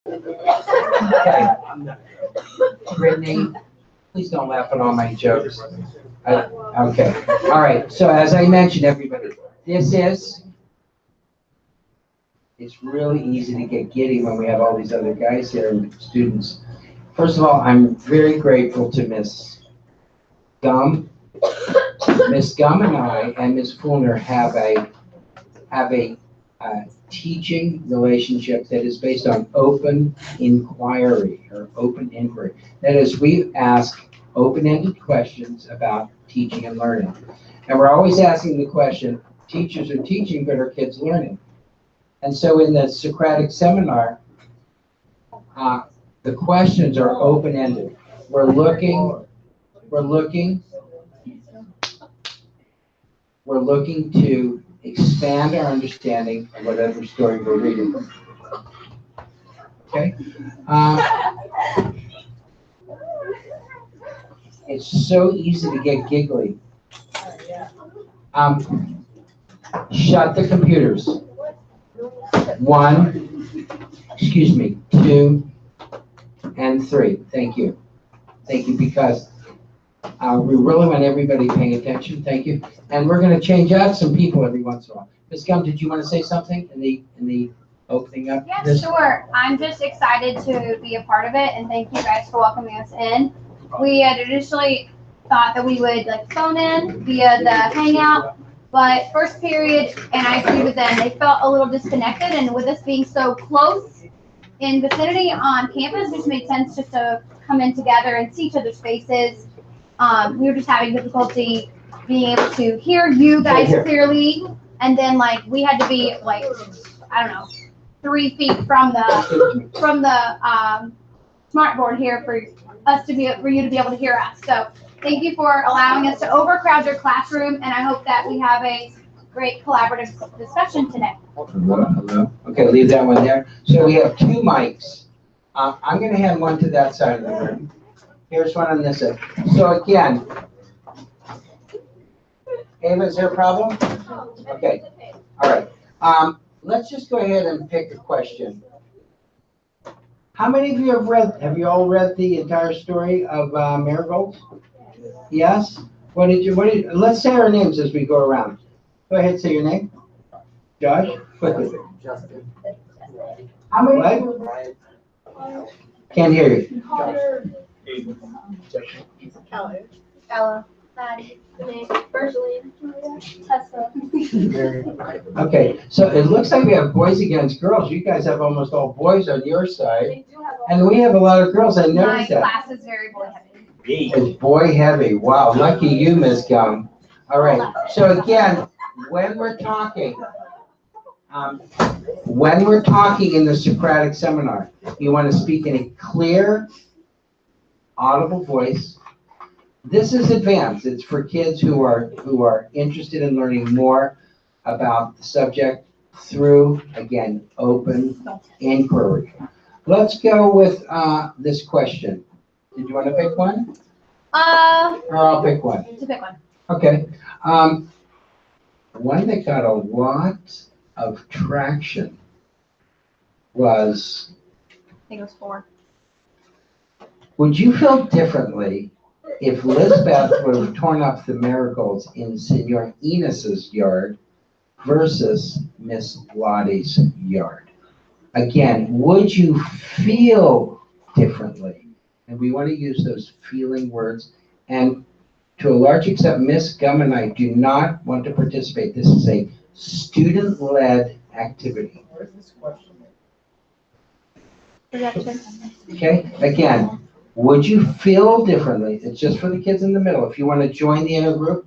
Okay. Brittany, please don't laugh at all my jokes. Okay. All right. So as I mentioned, everybody, it's really easy to get giddy when we have all these other guys here and students. First of all, I'm very grateful to Miss Gum. Miss Gum and I and Miss Fulner have a teaching relationship that is based on open inquiry or open inquiry. That is, we ask open-ended questions about teaching and learning. And we're always asking the question, teachers are teaching, but are kids learning? And so in the Socratic Seminar, the questions are open-ended. We're looking to expand our understanding of whatever story we're reading. Okay? It's so easy to get giggly. Shut the computers. 1, 2, and 3. Thank you. Thank you, because we really want everybody paying attention. Thank you. And we're going to change out some people every once in a while. Ms. Gum, did you want to say something in the opening up? Yeah, sure. I'm just excited to be a part of it, and thank you guys for welcoming us in. We had initially thought that we would phone in via the Hangout, but first period, and I agree with them, they felt a little disconnected, and with us being so close in vicinity on campus, it just made sense just to come in together and see each other's faces. We were just having difficulty being able to hear you guys clearly, and then we had to be I don't know, 3 feet from the smart board here for you to be able to hear us. So thank you for allowing us to overcrowd your classroom, and I hope that we have a great collaborative discussion today. Hello. Okay, leave that one there. So we have 2 mics. I'm going to hand one to that side of the room. Here's one on this side. So again, Ava, is there a problem? Okay. All right. Let's just go ahead and pick a question. How many of you have you all read the entire story of Marigolds? Yes? Let's say our names as we go around. Go ahead, say your name. Josh? Quickly. Justin. How many? What? Can't hear you. Keller. Ella. Maddie. Renee. Bergeline. Tessa. Okay, so it looks like we have boys against girls. You guys have almost all boys on your side. And we have a lot of girls. I noticed that. My class is very boy heavy. It's boy heavy. Wow, lucky you, Ms. Gum. All right, so again, when we're talking in the Socratic Seminar, you want to speak in a clear, audible voice. This is advanced. It's for kids who are interested in learning more about the subject through, again, open inquiry. Let's go with this question. Did you want to pick one? Or I'll pick one. To pick one. Okay. One that got a lot of traction was, I think it was 4. would you feel differently if Lisbeth would have torn up the marigolds in Senor Enos's yard versus Miss Lottie's yard? Again, would you feel differently? And we want to use those feeling words. And to a large extent, Miss Gum and I do not want to participate. This is a student-led activity. Where's this question? Okay, again, would you feel differently? It's just for the kids in the middle. If you want to join the inner group,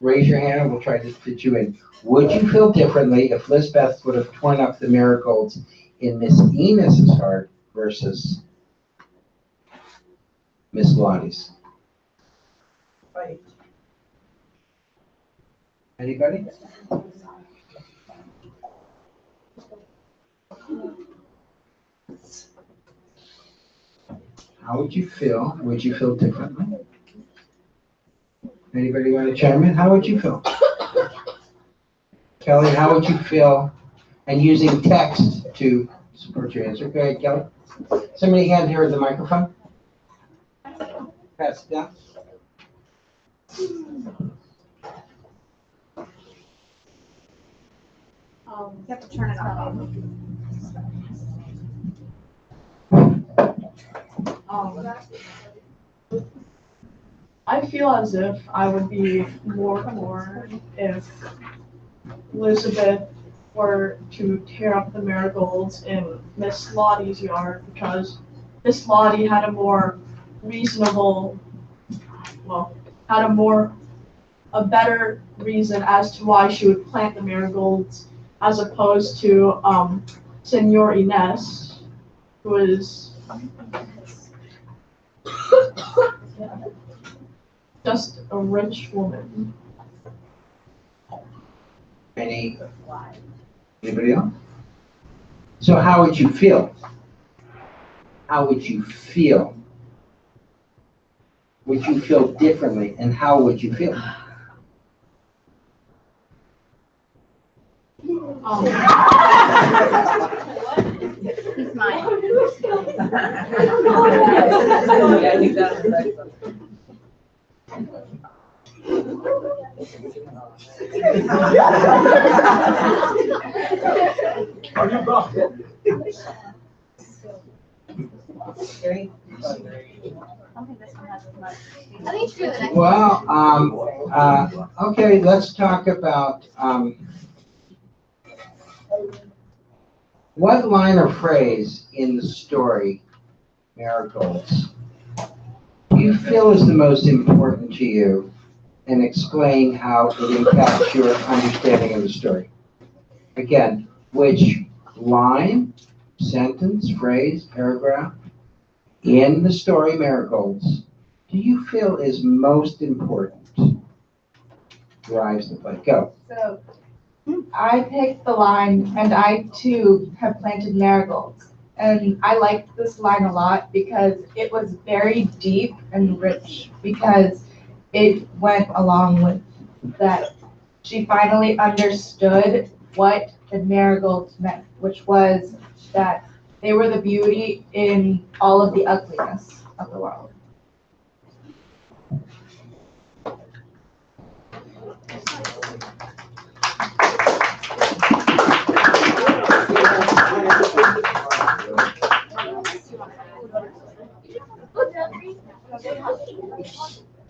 raise your hand and we'll try to fit you in. Would you feel differently if Lisbeth would have torn up the marigolds in Miss Enos's heart versus Miss Lottie's? Right. Anybody? How would you feel? Would you feel differently? Anybody want to chime in? How would you feel? Kelly, how would you feel? And using text to support your answer. Go ahead, Kelly. Somebody hand her the microphone. Pass it down. You have to turn it off. I feel as if I would be more torn if Elizabeth were to tear up the marigolds in Miss Lottie's yard, because Miss Lottie had a more reasonable, well, had a better reason as to why she would plant the marigolds, as opposed to Senor Ines, who is just a rich woman. Anybody else? So how would you feel? How would you feel? Would you feel differently, and how would you feel? He's mine. I think you're the next. Well, okay, let's talk about, what line or phrase in the story, Marigolds, do you feel is the most important to you, and explain how it impacts your understanding of the story? Again, which line, sentence, phrase, paragraph in the story Marigolds do you feel is most important? Drives the play. Go. So I picked the line, and I too have planted marigolds. And I liked this line a lot because it was very deep and rich, because it went along with that. She finally understood what the marigolds meant, which was that they were the beauty in all of the ugliness of the world.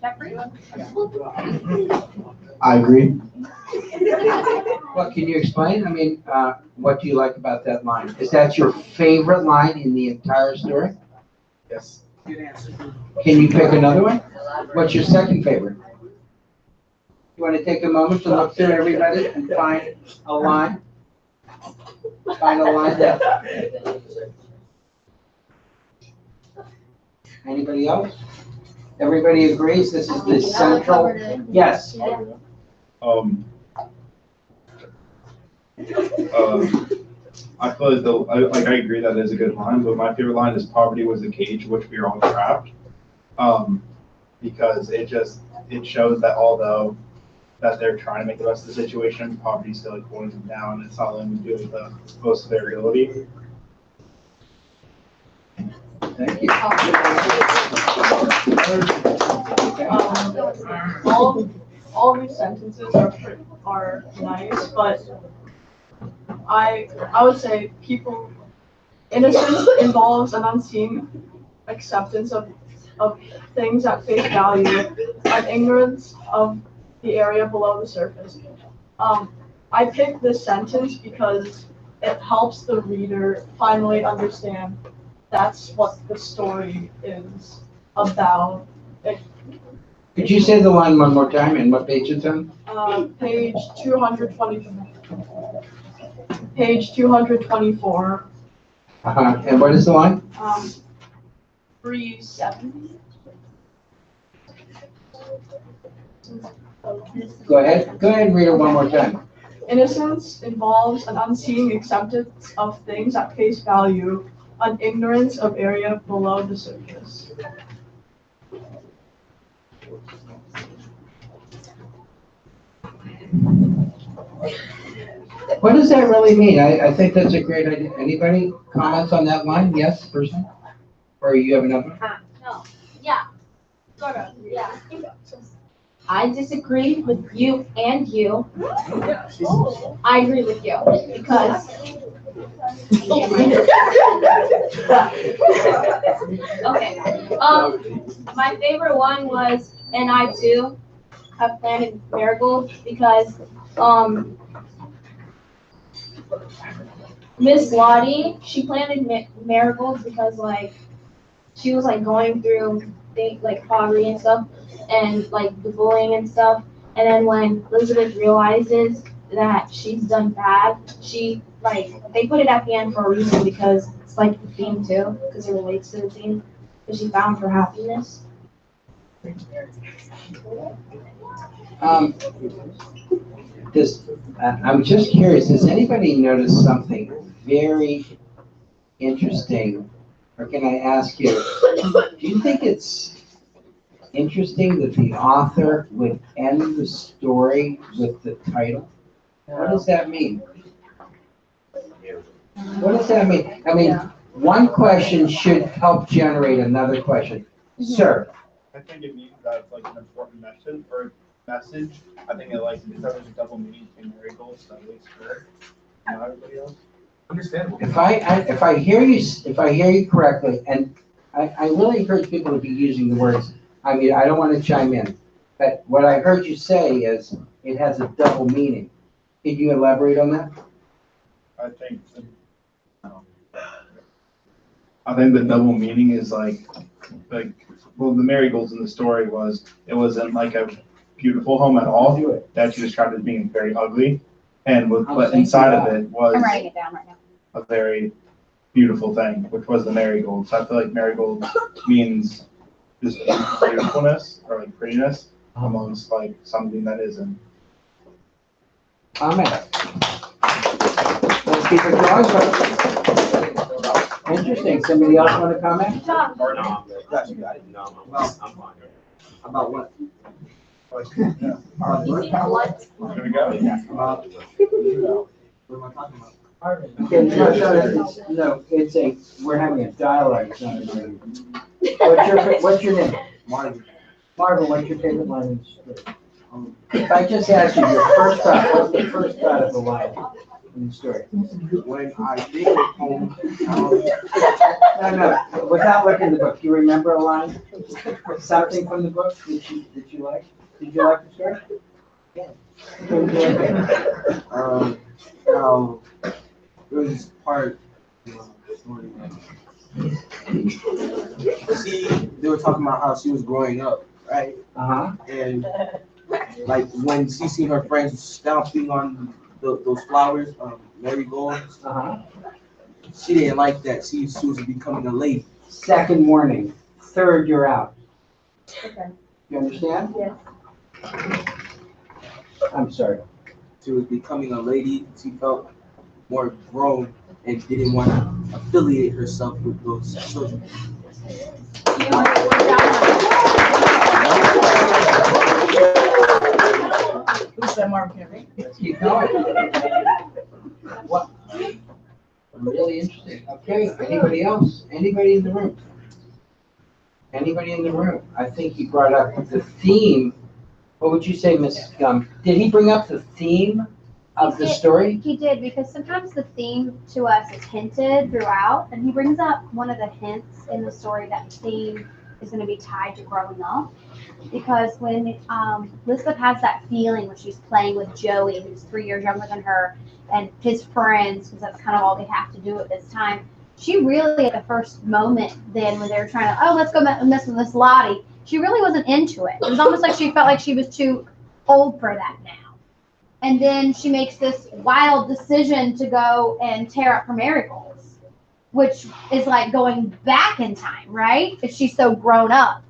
Jeffrey? I agree. What can you explain? I mean, what do you like about that line? Is that your favorite line in the entire story? Yes. Good answer. Can you pick another one? What's your second favorite? You want to take a moment to look through everybody and find a line? Find a line that. Anybody else? Everybody agrees this is the central? Yes. I feel as though, I agree that is a good line, but my favorite line is "Poverty was the cage in which we were all trapped," because it shows that although that they're trying to make the best of the situation, poverty still like pulling them down. It's not letting them do with the most of their ability. Thank you. All these sentences are nice, but I would say innocence involves an unseen acceptance of things at face value, and ignorance of the area below the surface. I picked this sentence because it helps the reader finally understand that's what the story is about. Could you say the line one more time and what page it's on? Page 220. Page 224. And what is the line? 3-7. Go ahead and read it one more time. Innocence involves an unseen acceptance of things at face value, an ignorance of area below the surface. What does that really mean? I think that's a great idea. Anybody comments on that line? Yes, person? Or you have another? No. Yeah. Sort of. Yeah. I disagree with you and you. I agree with you because. Okay. My favorite one was, and I too have planted marigolds because Miss Lottie, she planted marigolds because like she was like going through like poverty and stuff and like the bullying and stuff. And then when Elizabeth realizes that she's done bad, she like they put it at the end for a reason because it's like the theme too, because it relates to the theme. Because she found her happiness. I'm just curious, does anybody notice something very interesting? Or can I ask you, do you think it's interesting that the author would end the story with the title? What does that mean? What does that mean? I mean, one question should help generate another question. Sir? I think it means that it's like an important message or message. I think it like if there's a double meaning between marigolds, that makes her, not everybody else. Understandable. If I hear you correctly, and I really encourage people to be using the words, I mean, I don't want to chime in, but what I heard you say is it has a double meaning. Could you elaborate on that? I think the double meaning is like, well, the marigolds in the story it wasn't like a beautiful home at all. That she described as being very ugly, but inside of it was I'm writing it down right now. a very beautiful thing, which was the marigold. So I feel like marigold means just beautifulness or like prettiness amongst like something that isn't. Comment. Let's keep it going. Interesting. Somebody else want to comment? No, I'm fine. About what? What? Here we go. What am I talking about? Okay, no, we're having a dialogue. It's not a meeting. What's your name? Marvin. Marvin, what's your favorite line in the story? If I just asked you your first thought, what's the first thought of the line in the story? When I made it home, No, without looking at the book, do you remember a line? Something from the book that you like? Did you like the story? Yeah. how it was part of the story. They were talking about how she was growing up, right? Uh-huh. And like when she seen her friends stomping on those flowers, marigolds, Uh-huh. she didn't like that. She was becoming a lady. Second warning, third, you're out. Okay. You understand? Yes. I'm sorry. She was becoming a lady. She felt more grown and didn't want to affiliate herself with those children. Who said Marvin Henry? Let's keep going. What? Really interesting. Okay, anybody else? Anybody in the room? Anybody in the room? I think he brought up the theme. What would you say, Ms. Gum? Did he bring up the theme of the story? He did, because sometimes the theme to us is hinted throughout, and he brings up one of the hints in the story that the theme is going to be tied to growing up. Because when Elizabeth has that feeling when she's playing with Joey, who's 3 years younger than her, and his friends, because that's kind of all they have to do at this time, she really, at the first moment then, when they were trying to, let's go mess with Miss Lottie, she really wasn't into it. It was almost like she felt like she was too old for that now. And then she makes this wild decision to go and tear up her marigolds, which is like going back in time, right? If she's so grown up.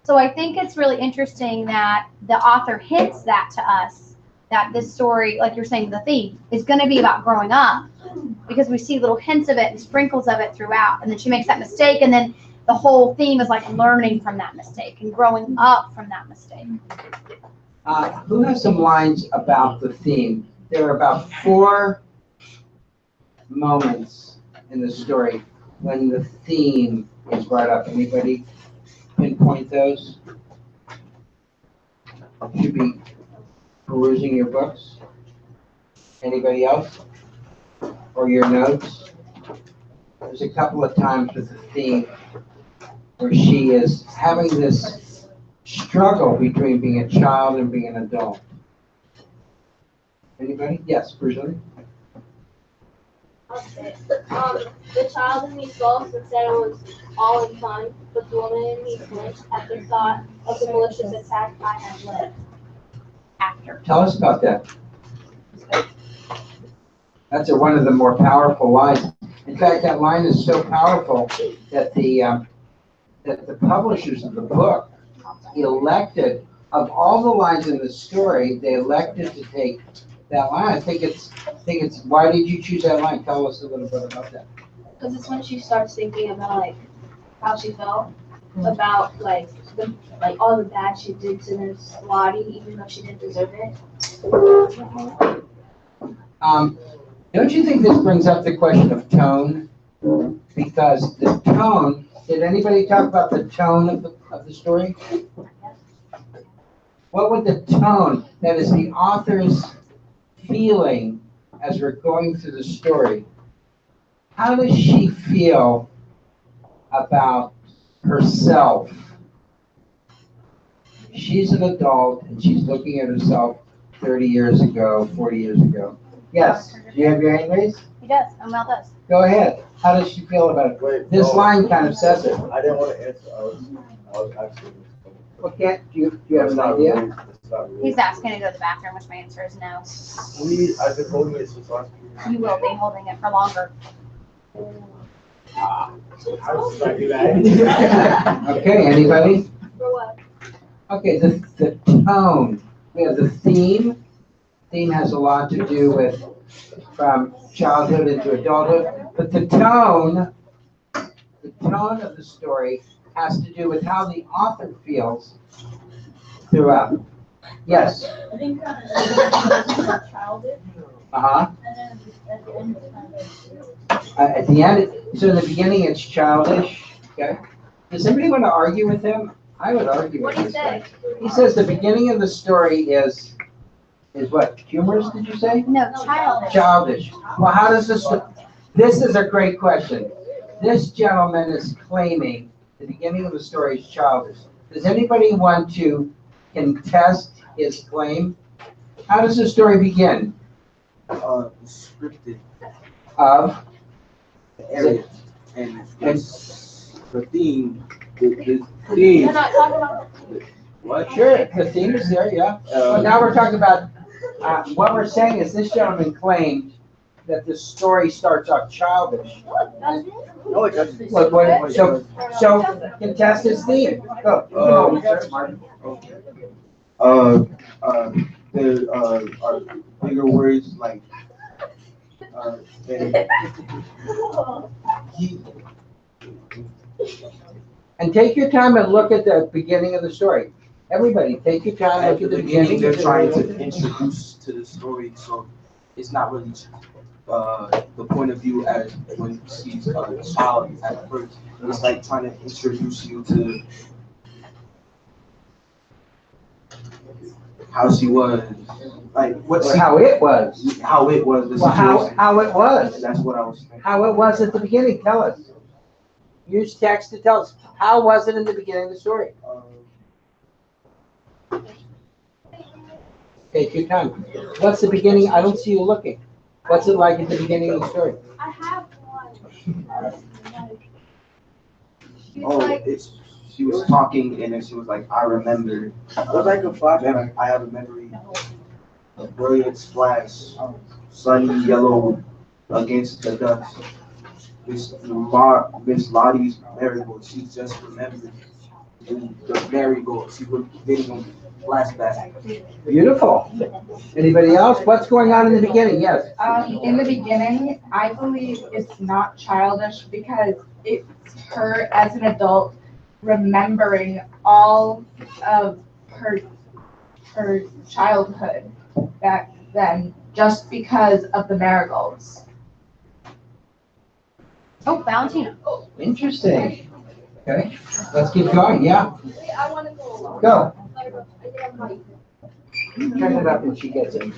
So I think it's really interesting that the author hints that to us, that this story, like you're saying, the theme is going to be about growing up, because we see little hints of it and sprinkles of it throughout. And then she makes that mistake, and then the whole theme is like learning from that mistake and growing up from that mistake. Who has some lines about the theme there are about 4 moments in the story when the theme is brought up. Anybody pinpoint those? Should be perusing your books. Anybody else? Or your notes? There's a couple of times with the theme where she is having this struggle between being a child and being an adult. Anybody? Yes, Brazilian? Okay. The child in me scoffed and said it was all in fun, but the woman in me flinched at the thought of the malicious attack I had led. After. Tell us about that. That's one of the more powerful lines. In fact, that line is so powerful that the publishers of the book elected, of all the lines in the story, they elected to take that line. I think it's. Why did you choose that line? Tell us a little bit about that. Because it's when she starts thinking about like how she felt about like all the bad she did to this Lottie, even though she didn't deserve it. Don't you think this brings up the question of tone? Because the tone. Did anybody talk about the tone of the story? What would the tone, that is the author's feeling as we're going through the story, how does she feel about herself? She's an adult and she's looking at herself 30 years ago, 40 years ago. Yes, do you have your hand raised? He does, and Mel does. Go ahead. How does she feel about it? Wait, This no, line kind of says it. I didn't want to answer. I was actually. Okay, do you have an idea? It's not really. He's asking to go to the bathroom, which my answer is no. I've been holding it since last year. You will be holding it for longer. How did I do that? Okay, anybody? For what? Okay, the tone. We have the theme. Theme has a lot to do with from childhood into adulthood, but the tone of the story has to do with how the author feels throughout. Yes. I think it's childish, Uh-huh. and then at the end it's kind of. At the end, so in the beginning, it's childish. Okay. Does anybody want to argue with him? I would argue What with do you this guy. say? He says the beginning of the story is what? Humorous? Did you say? No, childish. Childish. Well, how does this is a great question. This gentleman is claiming the beginning of the story is childish. Does anybody want to contest his claim? How does the story begin? Scripted Of? area and the theme. The theme. You're not talking about. What? Sure, the theme is there, yeah. But now we're talking about, what we're saying is this gentleman claimed that the story starts off childish. No, it doesn't. So contest his theme. Go. Martin. There are bigger words like he. And take your time and look at the beginning of the story. Everybody, take your time, At look the at the beginning, beginning. they're trying to introduce to the story, so it's not really the point of view as when you see a child at first. It's like trying to introduce you to how she was, like How it was. how it was. The Well, situation. how it was. That's what I was thinking. How it was at the beginning. Tell us. Use text to tell us. How was it in the beginning of the story? Take your time. What's the beginning? I don't see you looking. What's it like at the beginning of the story? I have one. She was talking and then she was like, I remember. It was like a flashback. I have a memory. A brilliant splash, sunny yellow against the dust. Miss Lottie's marigold, she just remembered the marigold. She was getting a flashback. Beautiful. Anybody else? What's going on in the beginning? Yes. In the beginning, I believe it's not childish because it's her as an adult remembering all of her childhood back then, just because of the Marigolds. Oh, Valentina. Interesting. Okay, let's keep going, yeah. Go. Turn it up when she gets it.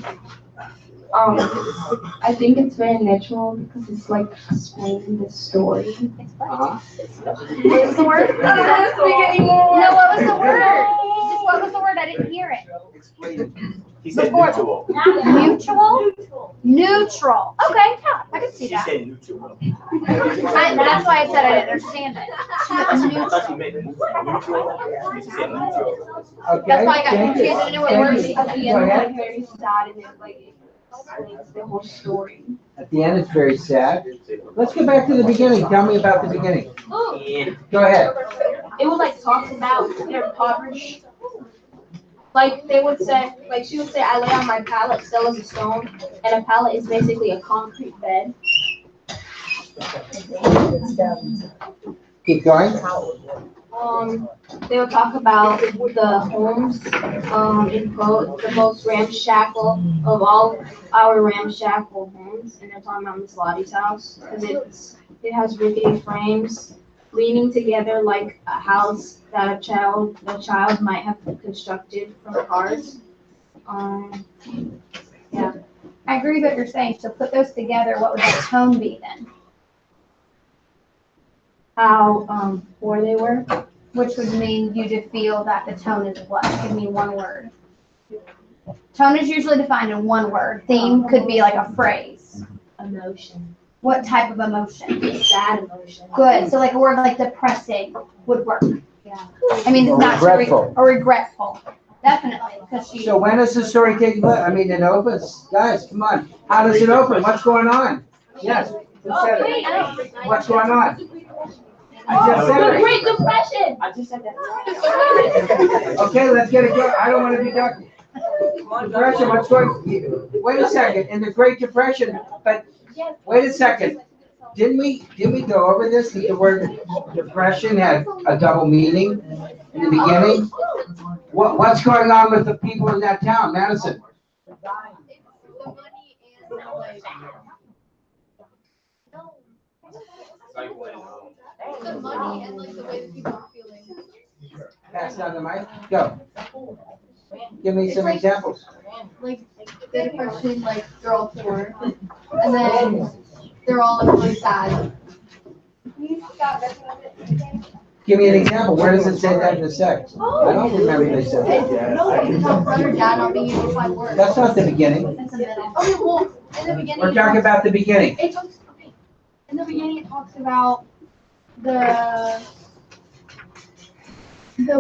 I think it's very natural because it's like explaining the story. Uh-huh. What was the word? No, what was the word? Just what was the word? I didn't hear it. Explain. He said Before- mutual. Mutual? Neutral. Okay, yeah, I can see She that. said neutral. That's why I said I didn't understand it. I thought she meant neutral. She said neutral. Okay, That's why I got thank you. confused. I didn't know what Thank word you. she At the Go end, ahead. it's like very sad and it like explains the whole story. At the end, it's very sad. Let's go back to the beginning. Tell me about the beginning. Go ahead. It was like talks about their poverty. Like they would say, like she would say, I lay on my pallet still as a stone, and a pallet is basically a concrete bed. Keep going. They would talk about the homes, in quote, the most ramshackle of all our ramshackle homes, and they're talking about Miss Lottie's house, because it has rickety frames leaning together like a house that a child might have constructed from cars. Yeah. I agree with what you're saying. So put those together, what would that tone be then? How poor they were. Which would mean you to feel that the tone is what? Give me one word. Tone is usually defined in one word. Theme could be like a phrase. Emotion. What type of emotion? Sad emotion. Good. So like a word like depressing would work. Yeah. I mean, Or not regretful. or regretful. Definitely, because she. So when does the story take place? I mean, it opens. Guys, come on. How does it open? What's going on? Yes. Who said it? What's going on? I just said The it. Great Depression. I just said that. Okay, let's get it going. I don't want to be done. Depression, what's going, wait a second, in the Great Depression, but, wait a second. Didn't we go over this, that the word depression had a double meaning in the beginning? What's going on with the people in that town, Madison? The money and like the way that people are feeling. Pass down the mic, go. Give me some examples. Like the depression, like they're all poor, and then they're all like really sad. Give me an example, where does it say that in the text? I don't remember they said that. It talks about her dad not being able to find work. That's not the beginning. That's the middle. Okay, well, in the beginning. We're talking about the beginning. It talks. Okay. In the beginning, it talks about the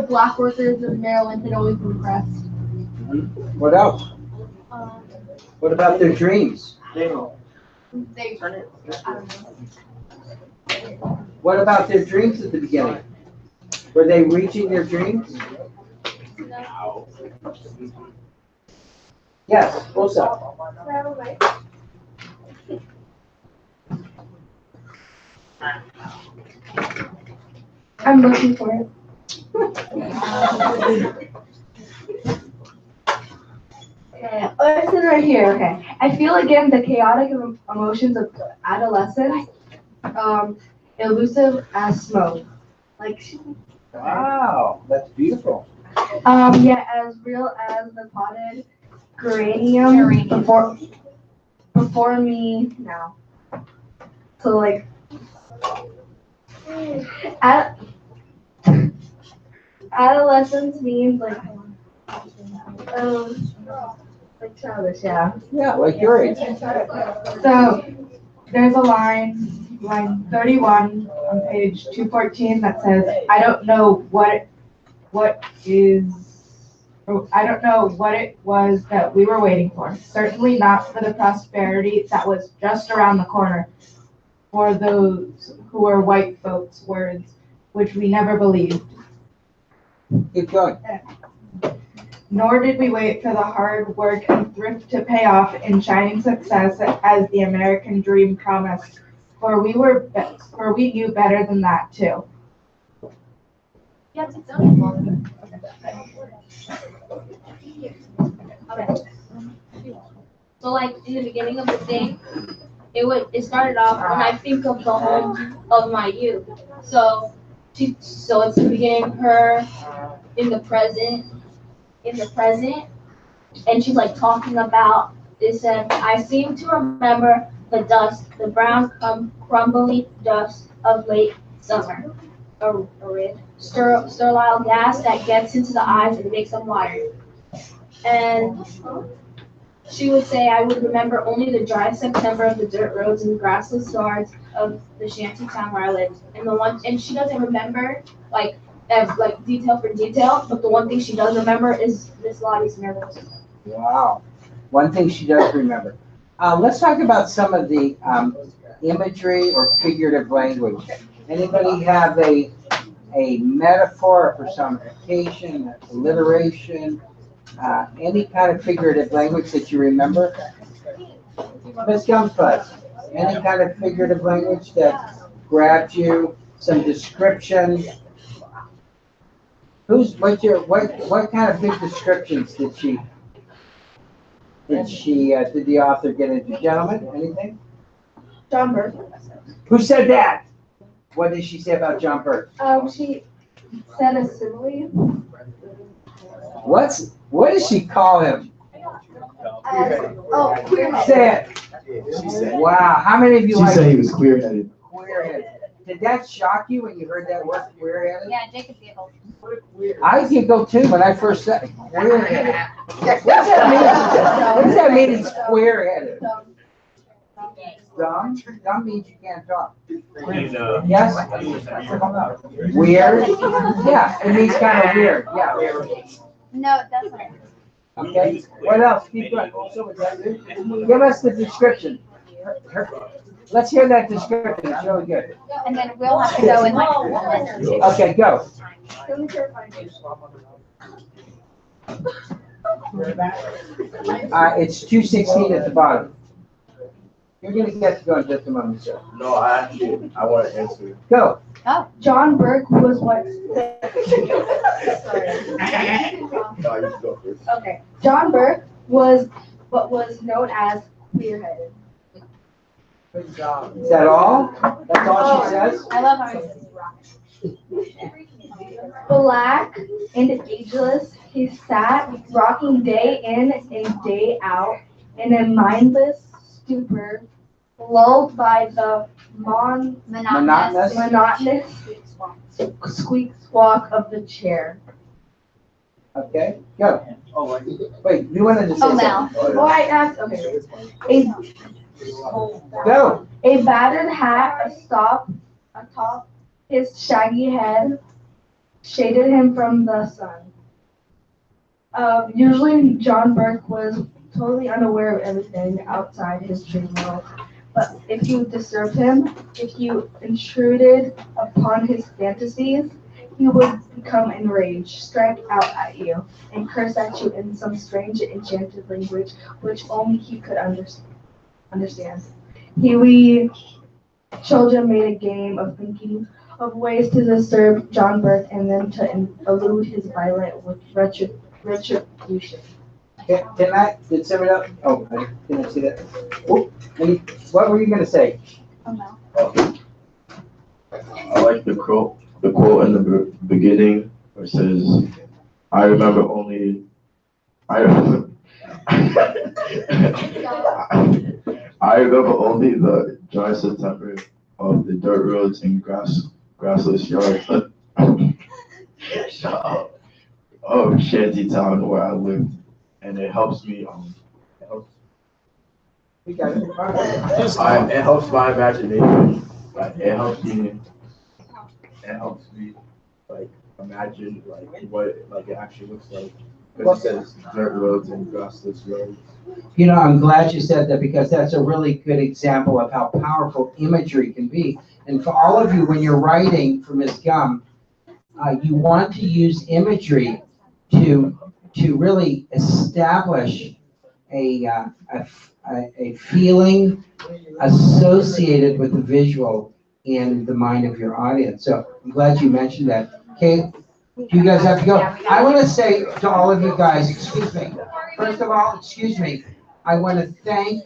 black workers of Maryland had always been oppressed. What else? What about their dreams? They, I don't know. What about their dreams at the beginning? Were they reaching their dreams? Yes, what's up? I'm looking for it. Oh, this is right here. Okay. I feel again the chaotic emotions of adolescence, elusive as smoke. Like, Wow, that's beautiful. yeah, as real as the potted geranium before me now. So like, adolescence means like childish, yeah. Yeah, like your age. So there's a line 31 on page 214 that says, I don't know what it was that we were waiting for. Certainly not for the prosperity that was just around the corner. For those who were white folks' words, which we never believed. Keep going. Nor did we wait for the hard work and thrift to pay off in shining success as the American dream promised. For we knew better than that too. Yeah, it's done. So So like in the beginning of the thing, it started off when I think of the home of my youth. So so it's the beginning, her in the present, and she's like talking about this. And I seem to remember the dust, the brown crumbly dust of late summer, a red sterile gas that gets into the eyes and makes them watery. And she would say I would remember only the dry September of the dirt roads and grassless yards of the shanty town where I lived. And she doesn't remember like like detail for detail, but the one thing she does remember is Miss Lottie's miracles. Wow. One thing she does remember. Let's talk about some of the imagery or figurative language. Anybody have a metaphor, a personification, alliteration, any kind of figurative language that you remember? Ms. Gumfuzz, any kind of figurative language that grabbed you, some description? What kind of big descriptions did the author get into? Gentlemen, anything? John Burke. Who said that? What did she say about John Burke? She said a simile. What does she call him? Queer-headed. Say it. She said. Wow, how many of you She like said he was queer-headed. queer-headed? Did that shock you when you heard that word, queer-headed? Yeah, Jacob giggled. I giggled too when I first said it. Queer-headed. What does that mean? What does that mean? He's queer-headed. Dumb? Dumb means you can't talk. Yes? Weird? Yeah, it means kind of weird. Yeah. No, it doesn't. Okay. What else? Keep going. Give us the description. Let's hear that description. It's really good. And then we'll have to go in like 4 minutes. Okay, go. It's 216 at the bottom. You're gonna get to go in just a moment, sir. No, I want to answer. Go. John Burke was what? No, you can go first. Okay. John Burke was what was known as queer-headed. Is that all? That's all she says? I love how he says Black and ageless, he sat rocking day in and day out in a mindless stupor, lulled by the monotonous. monotonous squeak squawk of the chair. Okay, go. Oh, Wait, you wanted to say Oh, something? Mel. Oh, I asked, okay. Go. A battered hat atop his shaggy head shaded him from the sun. Usually John Burke was totally unaware of everything outside his dream world. But if you disturbed him, if you intruded upon his fantasies, he would become enraged, strike out at you, and curse at you in some strange enchanted language which only he could understand. We children made a game of thinking of ways to disturb John Burke and then to elude his violent retribution. Did somebody else? Oh, I didn't see that. Oh, what were you gonna say? Oh, Mel. I like the quote in the beginning where it says, I remember only the dry September of the dirt roads and grassless yards of shanty town where I lived, and it helps me. We got it. It helps my imagination. Like, it helps me like imagine like what like it actually looks like. Because it says dirt roads and grassless roads. You know, I'm glad you said that because that's a really good example of how powerful imagery can be. And for all of you, when you're writing for Ms. Gum, you want to use imagery to really establish a feeling associated with the visual in the mind of your audience. So I'm glad you mentioned that. Okay, you guys have to go. I want to say to all of you guys, excuse me. First of all, excuse me. I want to thank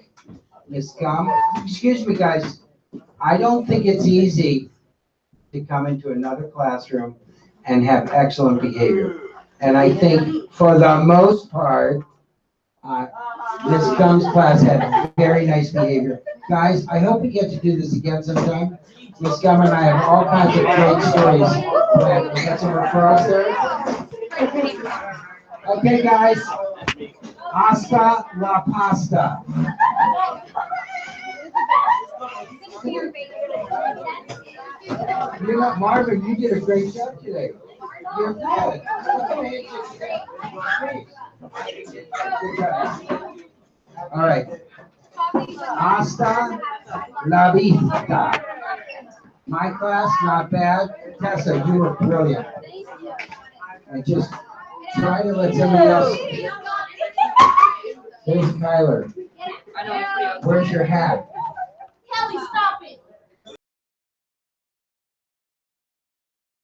Ms. Gum. Excuse me, guys. I don't think it's easy to come into another classroom and have excellent behavior. And I think for the most part, Ms. Gum's class had very nice behavior. Guys, I hope we get to do this again sometime. Ms. Gum and I have all kinds of great stories. We got some referrals there. Okay, guys. Hasta la pasta. You know, Marvin, you did a great job today. You're good. Good job. All right. Hasta la vista. My class, not bad. Tessa, you were brilliant. I just try to let somebody else. There's Kyler. Where's your hat?